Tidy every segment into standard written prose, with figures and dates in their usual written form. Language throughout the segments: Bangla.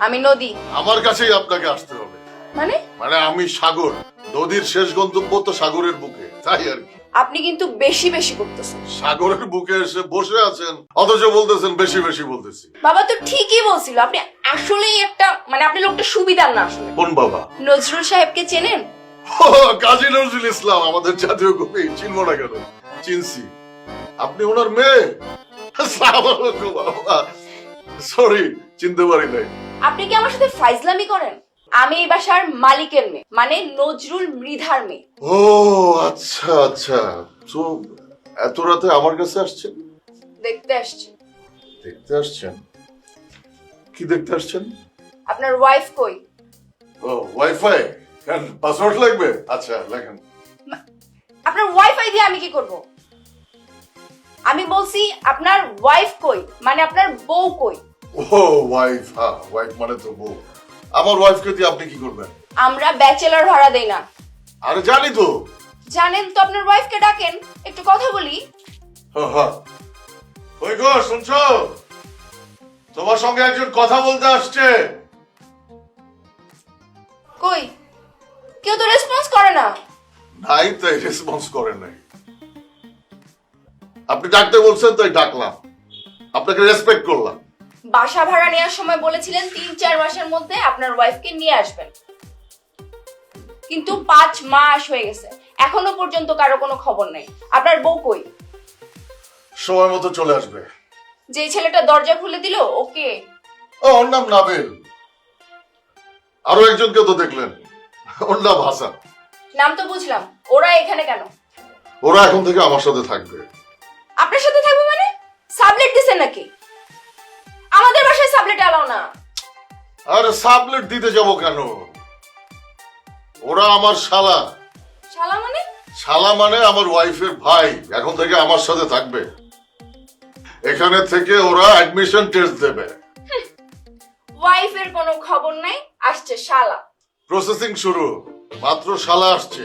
আমি নদী। আমার কাছেই আপনাকে আসতে হবে। মানে? মানে আমি সাগর। নদীর শেষ গন্তব্য তো সাগরের বুকে, তাই আর কি। আপনি কিন্তু বেশি বেশি করতেছেন। সাগরের বুকে এসে বসে আছেন, অথচ বলতেছেন বেশি বেশি বলতেছি। বাবা তো ঠিকই বলছিল, আপনি আসলেই একটা মানে আপনি লোকটা সুবিধার না আসলে। কোন বাবা? নজরুল সাহেবকে চেনেন? ও, কাজী নজরুল ইসলাম, আমাদের জাতীয় কবি। চিনবো না কেন? চিনছি। আপনি ওনার মেয়ে? আসসালামু আলাইকুম বাবা। সরি, চিনতে পারি নাই। আপনি কি আমার সাথে ফাইজলামি করেন? আমি এই বাসার মালিকের মেয়ে, মানে নজরুল মৃধার মেয়ে। ও আচ্ছা আচ্ছা, তো এত রাতে আমার কাছে আসছেন? দেখতে আসছি। দেখতে আসছেন? কি দেখতে আসছেন? আপনার ওয়াইফ কই? ও, ওয়াইফাই। কেন, পাসওয়ার্ড লাগবে? আচ্ছা, লেখেন। আপনার ওয়াইফাই দিয়ে আমি কি করব? আমি বলছি আপনার ওয়াইফ কই, মানে আপনার বউ কই? ও ওয়াইফ, হ্যাঁ ওয়াইফ মানে তো বউ। আমার ওয়াইফকে দিয়ে আপনি কি করবেন? আমরা ব্যাচেলর ভাড়া দেই না। আরে জানি তো। জানেন তো, আপনার ওয়াইফকে ডাকেন, একটু কথা বলি। হ্যাঁ। ওই গো, শুনছো? তোমার সঙ্গে একজন কথা বলতে আসছে। কই? কেউ তো রেসপন্স করে না। নাই, তাই রেসপন্স করে নাই। আপনি ডাকতে বলছেন তাই ডাকলাম, আপনাকে রেসপেক্ট করলাম। বাসা ভাড়া নেওয়ার সময় বলেছিলেন ৩-৪ মাসের মধ্যে আপনার ওয়াইফকে নিয়ে আসবেন, কিন্তু ৫ মাস হয়ে গেছে, এখনো পর্যন্ত কারো কোনো খবর নেই। আপনার বউ কই? সময় মতো চলে আসবে। যে ছেলেটা দরজা খুলে দিল ওকে? ও, ওর নাম নাবিল। আরো একজনকে তো দেখলেন, ওর নাম হাসান। নাম তো বুঝলাম, ওরা এখানে কেন? ওরা এখন থেকে আমার সাথে থাকবে। আপনার সাথে থাকবে মানে? সাবলেট দিছেন নাকি? আমাদের বাসায় সাবলেট এলাও না। আরে সাবলেট দিতে যাব কেন? ওরা আমার শালা। শালা মানে? শালা মানে আমার ওয়াইফের ভাই, এখন থেকে আমার সাথে থাকবে। এখানে থেকে ওরা অ্যাডমিশন টেস্ট দেবে। ওয়াইফের কোনো খবর নাই, আসছে শালা। প্রসেসিং শুরু, মাত্র শালা আসছে,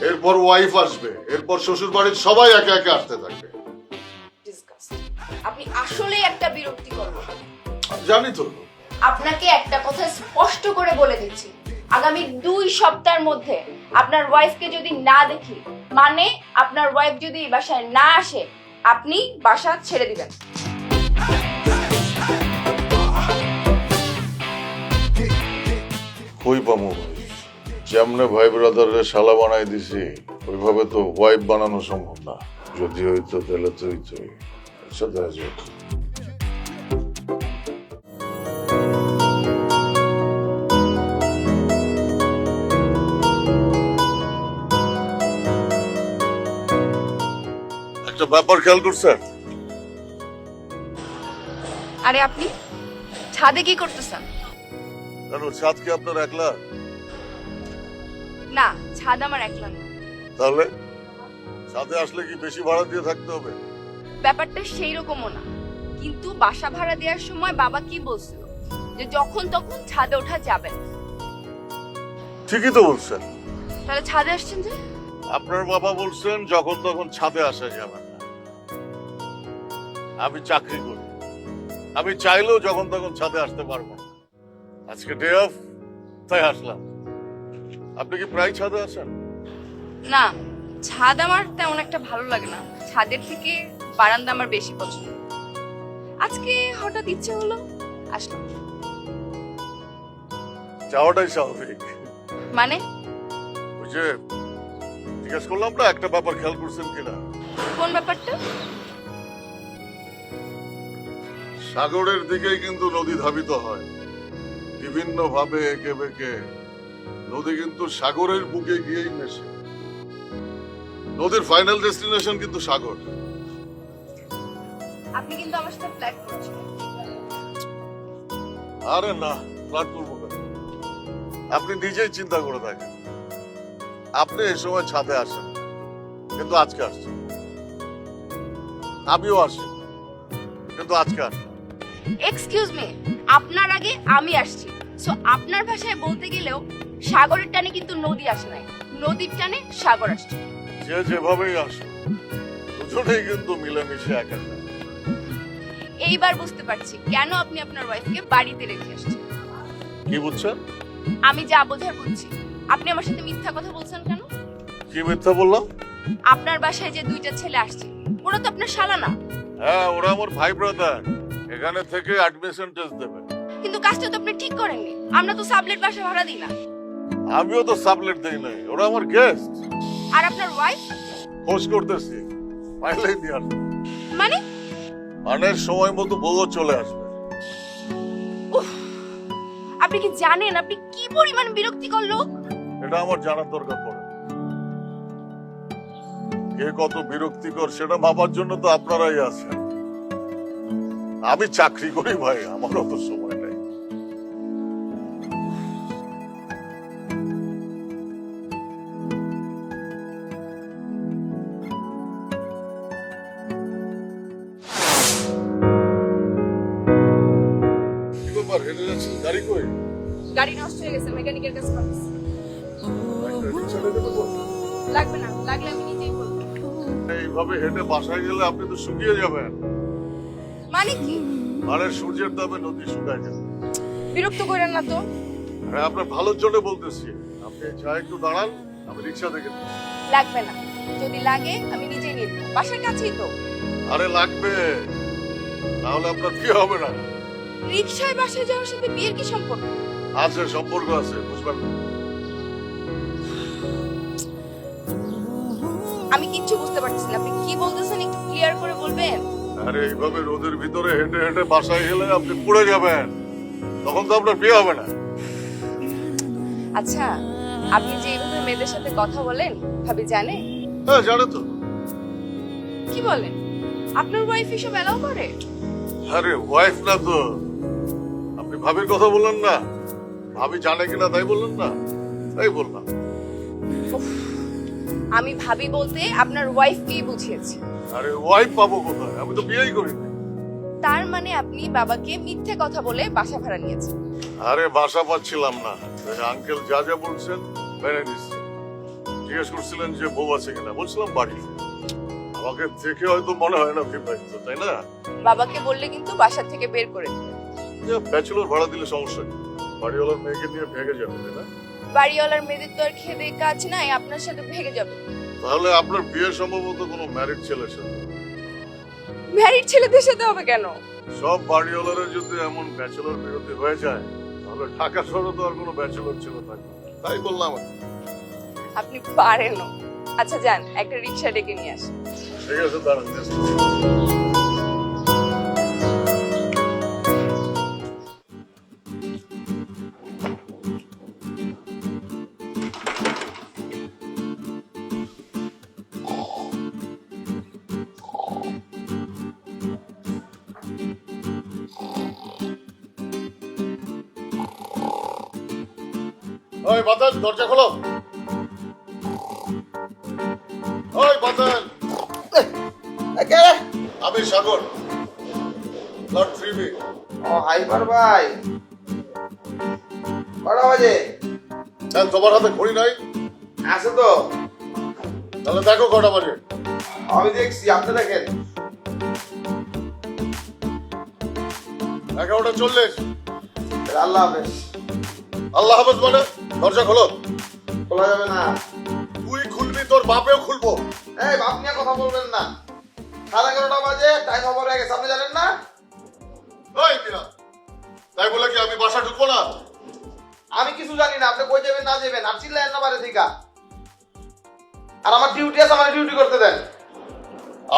এরপর ওয়াইফ আসবে, এরপর শ্বশুর বাড়ির সবাই একে একে আসতে থাকবে। আপনি আসলেই একটা বিরক্তিকর লোক। জানি তো। আপনাকে একটা কথা স্পষ্ট করে বলে দিচ্ছি, আগামী 2 সপ্তাহের মধ্যে আপনার ওয়াইফকে যদি না দেখি, মানে আপনার ওয়াইফ যদি এই বাসায় না আসে, আপনি বাসা ছেড়ে দিবেন। কই পামু ভাই? যেমনে ভাই ব্রাদারে শালা বানাই দিছি, ওইভাবে তো ওয়াইফ বানানো সম্ভব না। যদি হইতো তাহলে তুই সাথে আছে। একটা ব্যাপার খেয়াল করছেন? আরে আপনি ছাদে কি করতেছেন? কেন, ছাদ কি আপনার একলা? না, ছাদ আমার একলা না। তাহলে ছাদে আসলে কি বেশি ভাড়া দিয়ে থাকতে হবে? ব্যাপারটা সেই রকমও না, কিন্তু বাসা ভাড়া দেওয়ার সময় বাবা কি বলছিল যে যখন তখন ছাদে ওঠা যাবে না। ঠিকই তো বলছেন। তাহলে ছাদে আসছেন যে? আপনার বাবা বলছেন যখন তখন ছাদে আসা যাবে না। আমি চাকরি করি, আমি চাইলেও যখন তখন ছাদে আসতে পারবো না। আজকে ডে অফ, তাই আসলাম। আপনি কি প্রায় ছাদে আসেন? না, ছাদ আমার তেমন একটা ভালো লাগে না, ছাদের থেকে বারান্দা আমার বেশি পছন্দ। আজকে হঠাৎ ইচ্ছে হলো, আসলাম। যাওয়াটাই স্বাভাবিক। মানে? ওই যে জিজ্ঞেস করলাম না, একটা ব্যাপার খেয়াল করছেন কিনা? কোন ব্যাপারটা? সাগরের দিকেই কিন্তু নদী ধাবিত হয়, বিভিন্ন ভাবে এঁকে বেঁকে। নদী কিন্তু সাগরের বুকে গিয়েই মেশে। নদীর ফাইনাল ডেস্টিনেশন কিন্তু সাগর। আপনি কিন্তু আমার সাথে ফ্ল্যাট করছেন। আরে না, ফ্লার্ট করবো কেন? আপনি নিজেই চিন্তা করে দেখেন, আপনি এই সময় ছাদে আসেন, কিন্তু আজকে আসছেন। আমিও আসি, কিন্তু আজকে আসলাম। এক্সকিউজ মি, আপনার আগে আমি আসছি, সো আপনার ভাষায় বলতে গেলেও সাগরের টানে কিন্তু নদী আসে নাই, নদীর টানে সাগর আসছে। যে যেভাবেই আসে, দুজনেই কিন্তু মিলেমিশে একা। এইবার বুঝতে পারছি কেন আপনি আপনার ওয়াইফকে বাড়িতে রেখে আসছেন। কি বুঝছেন? আমি যা বোঝার বুঝছি। আপনি আমার সাথে মিথ্যা কথা বলছেন কেন? কি মিথ্যা বললাম? আপনার বাসায় যে দুইটা ছেলে আসছে, ওরা তো আপনার শালা না। হ্যাঁ, ওরা আমার ভাই ব্রাদার। এখানে থেকে অ্যাডমিশন টেস্ট দেবে। কিন্তু কাজটা তো আপনি ঠিক করেননি। আমরা তো সাবলেট বাসা ভাড়া দিই না। আমিও তো সাবলেট দেই নাই, ওরা আমার গেস্ট। আর আপনার ওয়াইফ? খোঁজ করতেছি, পাইলেই দিয়ে আসবে। মানে মানে সময় মতো বউও চলে আসবে। উফ, আপনি কি জানেন আপনি কি পরিমাণ বিরক্তিকর লোক? এটা আমার জানার দরকার পড়ে। কে কত বিরক্তিকর সেটা ভাবার জন্য তো আপনারাই আছেন। আমি চাকরি করি ভাই, আমার অত সময় নেই। কি ব্যাপার, হেঁটে যাচ্ছেন? গাড়ি কই? গাড়ি নষ্ট হয়ে গেছে, মেকানিকের কাছে পাঠাচ্ছি। রিকশা ডেকে দেবো? লাগবে না, লাগলে আমি নিজেই করব। এইভাবে হেঁটে বাসায় গেলে আপনি তো শুকিয়ে যাবেন। মানে কি? মানে সূর্যের তাপে নদী শুকায় যাবে। বিরক্ত করেন না তো। আরে আপনার ভালোর জন্য বলতেছি, আপনি যা একটু দাঁড়ান, আমি রিক্সা দেখে দিচ্ছি। লাগবে না, যদি লাগে আমি নিজেই নিয়ে নেব, বাসার কাছেই তো। আরে লাগবে, তাহলে আপনার কি হবে না? রিকশায় বাসায় যাওয়ার সাথে বিয়ের কি সম্পর্ক? আছে, সম্পর্ক আছে, বুঝবেন না? আমি কিচ্ছু বুঝতে পারছি না, আপনি কি বলতেছেন একটু ক্লিয়ার করে বলবেন? আরে এইভাবে রোদের ভিতরে হেঁটে হেঁটে বাসায় গেলে আপনি পুড়ে যাবেন, তখন তো আপনার বিয়ে হবে না। আচ্ছা, আপনি যে এইভাবে মেয়েদের সাথে কথা বলেন, ভাবি জানে? হ্যাঁ, জানে তো। কি বলেন? আপনার ওয়াইফ এসব অ্যালাউ করে? আরে ওয়াইফ না তো, আপনি ভাবির কথা বললেন না, ভাবি জানে কিনা তাই বললেন না, তাই বললাম। উফ, আমি ভাবি বলতে আপনার ওয়াইফকেই বুঝিয়েছি। আরে ওয়াইফ পাবো কোথায়, আমি তো বিয়েই করিনি। তার মানে আপনি বাবাকে মিথ্যে কথা বলে বাসা ভাড়া নিয়েছেন? আরে বাসা পাচ্ছিলাম না, আঙ্কেল যা যা বলছেন মেনে নিচ্ছি। জিজ্ঞেস করছিলেন যে বউ আছে কিনা, বলছিলাম বাড়ি। আমাকে দেখে হয়তো মনে হয় না বিবাহিত, তাই না? বাবাকে বললে কিন্তু বাসা থেকে বের করে দেবে। ব্যাচেলর ভাড়া দিলে সমস্যা কি? বাড়িওয়ালার মেয়েকে নিয়ে ভেগে যাবে, তাই না? বাড়িওয়ালার মেয়েদের তো আর খেদে কাজ নাই, আপনার সাথে ভেগে যাবে। তাহলে আপনার বিয়ে সম্ভবত কোনো ম্যারিড ছেলের সাথে। ম্যারিড ছেলেদের সাথে হবে কেন? সব বাড়িওয়ালারা যদি এমন ব্যাচেলর বিরোধী হয়ে যায়, তাহলে ঢাকা শহরে তো আর কোনো ব্যাচেলর ছেলে থাকবে না। তাই বললাম আর কি। আপনি পারেনও। আচ্ছা যান, একটা রিক্সা ডেকে নিয়ে আসেন। ঠিক আছে, দাঁড়ান। ওই বাতাস, দরজা খোলো। ওই বাতাস, আমি সাগর, লর্ড 3B। ও হাইপার ভাই, কটা বাজে? তোমার হাতে ঘড়ি নাই? আছে তো। তাহলে দেখো কটা বাজে। আমি দেখছি, আপনি দেখেন। 11:40। আল্লাহ হাফেজ। আল্লাহ হাফেজ মানে? দরজা খোলো। খোলা যাবে না। তুই খুলবি, তোর বাপেও খুলবো। এই বাপ নিয়ে কথা বলবেন না। 11:30 বাজে, টাইম ওভার হয়ে গেছে, আপনি জানেন না? ওই মিয়া, তাই বলে কি আমি বাসা ঢুকবো না? আমি কিছু জানি না, আপনি কই যাবেন না যাবেন, আর চিল্লায়েন না বাইরে থেকে। আর আমার ডিউটি আছে, আমার ডিউটি করতে দেন।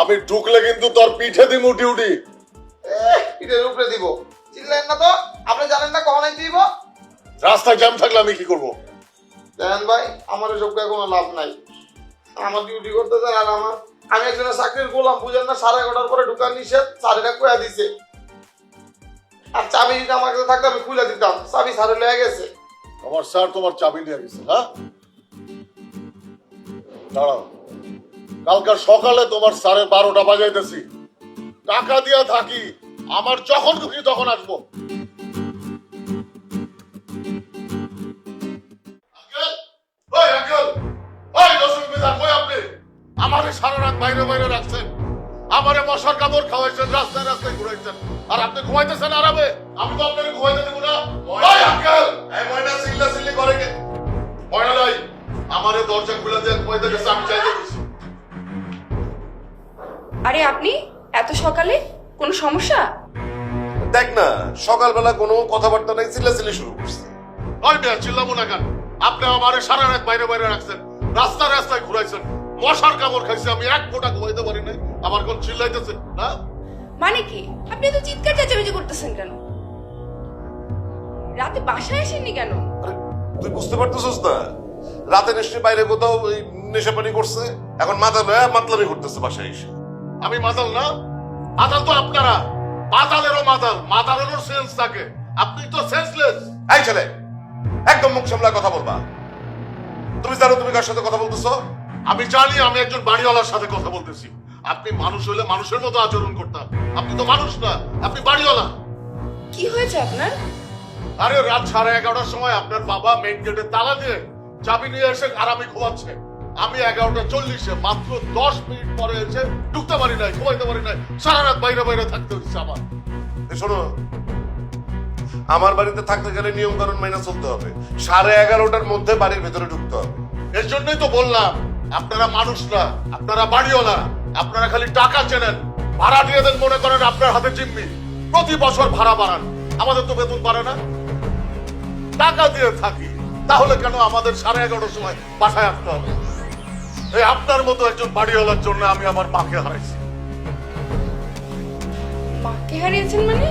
আমি ঢুকলে কিন্তু তোর পিঠে দিমু ডিউটি। পিঠের উপরে দিব। চিল্লায়েন না তো, আপনি জানেন না কখন আইতে দিব? রাস্তায় জ্যাম থাকলে আমি কি করবো? দেন ভাই, আমার এসব কোনো লাভ নাই। আমার ডিউটি করতে দেন। আর আমি একজনের চাকরির গোলাম, বুঝেন না? 11:30 পরে ঢুকার নিষেধ, স্যারেরা কয়া দিছে। আর চাবি যদি আমার কাছে থাকতো আমি খুলে দিতাম, চাবি স্যারে লয়ে গেছে। আমার স্যার তোমার চাবি নিয়ে গেছে? হ্যাঁ, দাঁড়াও, কালকার সকালে তোমার স্যারে 12টা বাজাইতেছি। টাকা দিয়া থাকি, আমার যখন খুশি তখন আসবো। আঙ্কেল, ওই আঙ্কেল, ওই রসুলবিদার, কই আপনি? আমারে সারা রাত বাইরে বাইরে রাখছেন, আমারে মশার কামড় খাওয়াইছেন, রাস্তায় রাস্তায় ঘুরাইছেন, আর আপনি ঘুমাইতেছেন আরামে। আমি তো আপনাকে ঘুমাইতে দেবো না। ওই আঙ্কেল, সমস্যা? দেখ না, সকালবেলা কোনো কথাবার্তা নাই, চিল্লাচিল্লি শুরু করছে। ওই মেয়া চিল্লাবো না কেন? আপনি আমারে সারা রাত বাইরে বাইরে রাখছেন, রাস্তায় রাস্তায় ঘুরাইছেন, মশার কামড় খাইছে, আমি এক ফোঁটা ঘুমাইতে পারি নাই। আমার কোন চিল্লাইতেছে না? মানে কি আপনি তো চিৎকার চেঁচামেচি করতেছেন কেন? রাতে বাসায় আসেননি কেন? আরে তুই বুঝতে পারতেছিস না? রাতে নিশ্চয়ই বাইরে কোথাও ওই নেশাপানি করছে, এখন মাথা লয়া মাতলামি করতেছে বাসায় এসে। আমি মাতাল না? মাতাল তো আপনারা, মাতালেরও মাতাল, মাতালেরও সেন্স থাকে, আপনি তো সেন্সলেস। এই ছেলে, একদম মুখ সামলা কথা বলবা। তুমি জানো তুমি কার সাথে কথা বলতেছো? আমি জানি আমি একজন বাড়িওয়ালার সাথে কথা বলতেছি। আপনি মানুষ হইলে মানুষের মতো আচরণ করতাম, আপনি তো মানুষ না, আপনি বাড়িওয়ালা। কি হয়েছে আপনার? আরে রাত 11:30টার সময় আপনার বাবা মেইন গেটে তালা দিয়ে চাবি নিয়ে এসে আরামে ঘুমাচ্ছে। আমি 11:40-এ মাত্র 10 মিনিট পরে এসে ঢুকতে পারি নাই, ঘুমাইতে পারি নাই, সারা রাত বাইরে বাইরে থাকতে হচ্ছে আমার। শোনো, আমার বাড়িতে থাকতে গেলে নিয়ম কানুন মাইনা চলতে হবে। 11:30টার মধ্যে বাড়ির ভেতরে ঢুকতে হবে। এর জন্যই তো বললাম আপনারা মানুষ না, আপনারা বাড়িওয়ালা। আপনারা খালি টাকা চেনেন, ভাড়া দিয়ে দেন মনে করেন আপনার হাতে জিম্মি। প্রতি বছর ভাড়া বাড়ান, আমাদের তো বেতন বাড়ে না, টাকা দিয়ে থাকি। তাহলে কেন আমাদের 11:30টার সময় বাসায় আসতে হবে? এই আপনার মতো একজন বাড়িওয়ালার জন্য আমি আমার মাকে হারাইছি। মাকে হারিয়েছেন মানে?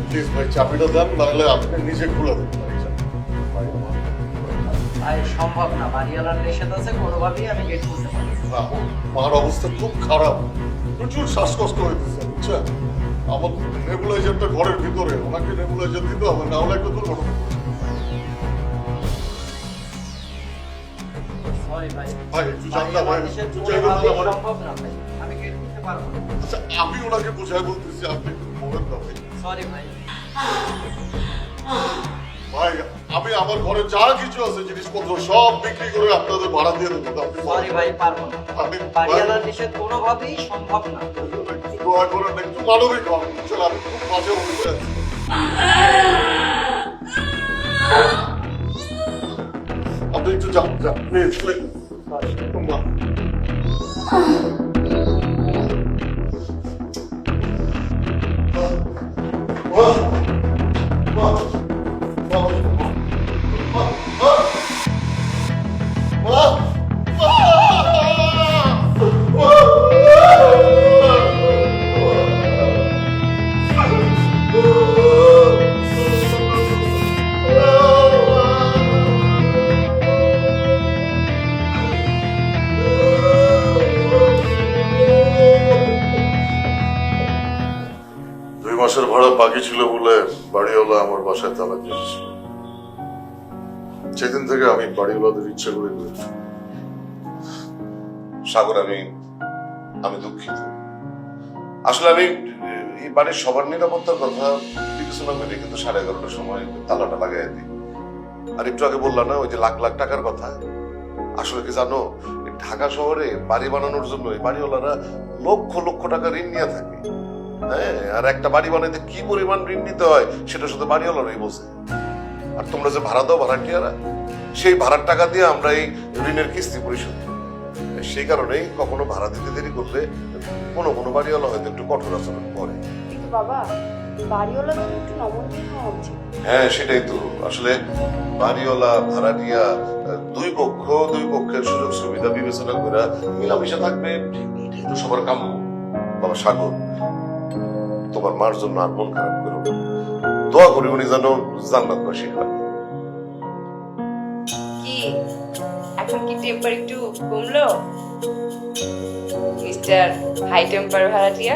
প্লিজ ভাই চাবিটা দেন, নাহলে আপনি নিজে খুলে দেন। ভাই সম্ভব না, বাড়িওয়ালার নিষেধ আছে, কোনোভাবেই আমি গেট খুলতে পারি না। মার অবস্থা খুব খারাপ, প্রচুর শ্বাসকষ্ট হইতেছে, বুঝছেন? আমার নেবুলাইজারটা ঘরের ভিতরে, ওনাকে নেবুলাইজার দিতে হবে, না হলে একটা দুর্ঘটনা। সরি ভাই, ভাই একটু জান না ভাই, বাড়িওয়ালার নিষেধ একটু বুঝাই বলতে কোনোভাবেই আমার। সম্ভব না ভাই, আমি গেট খুলতে পারবো না। আচ্ছা আমি ওনাকে বুঝাই বলতেছি, আপনি একটু বলেন না ভাই। সরি ভাই। ভাই আমি আমার ঘরে যা কিছু আছে জিনিসপত্র সব বিক্রি করে আপনাদের ভাড়া দিয়ে দেবো। আপনি সরি ভাই, পারবো না। আপনি- বাড়িওয়ালার নিষেধ কোনোভাবেই সম্ভব না। একটু দয়া করেন, একটু মানবিক হন, বুঝছেন? আমি খুব বাজে অবস্থায় আছি। আপনি একটু যান, যান প্লিজ প্লিজ। মা মাসের ভাড়া বাকি ছিল বলে বাড়িওয়ালা আমার বাসায় তালা দিয়েছিল। সেদিন থেকে আমি বাড়িওয়ালাদের ইচ্ছা করে করেছি। সাগর, আমি দুঃখিত। আসলে আমি এই বাড়ির সবার নিরাপত্তার কথা বিবেচনা করে কিন্তু 11:30টার সময় তালাটা লাগাই দিই। আর একটু আগে বললাম না ওই যে লাখ লাখ টাকার কথা, আসলে কি জানো, ঢাকা শহরে বাড়ি বানানোর জন্য এই বাড়িওয়ালারা লক্ষ লক্ষ টাকা ঋণ নিয়ে থাকে। হ্যাঁ, আর একটা বাড়ি বানাইতে কি পরিমাণ ঋণ নিতে হয় সেটা শুধু বাড়িওয়ালারাই বোঝে। আর তোমরা যে ভাড়া দাও ভাড়াটিয়ারা, সেই ভাড়ার টাকা দিয়ে আমরা এই ঋণের কিস্তি পরিশোধ করি। সেই কারণেই কখনো ভাড়া দিতে দেরি করলে কোনো কোনো বাড়িওয়ালা হয়তো একটু কঠোর আচরণ করে। কিন্তু বাবা, বাড়িওয়ালা তো একটু নমনীয় হওয়া উচিত। হ্যাঁ সেটাই তো, আসলে বাড়িওয়ালা ভাড়াটিয়া দুই পক্ষের সুযোগ সুবিধা বিবেচনা করে মিলামিশা থাকবে, এটাই তো সবার কাম্য। বাবা সাগর, তোমার মার জন্য আর মন খারাপ করো না। দোয়া করি উনি যেন জান্নাতবাসী হয়। কি এখন কি টেম্পার একটু কমলো মিস্টার হাই টেম্পার ভাড়াটিয়া?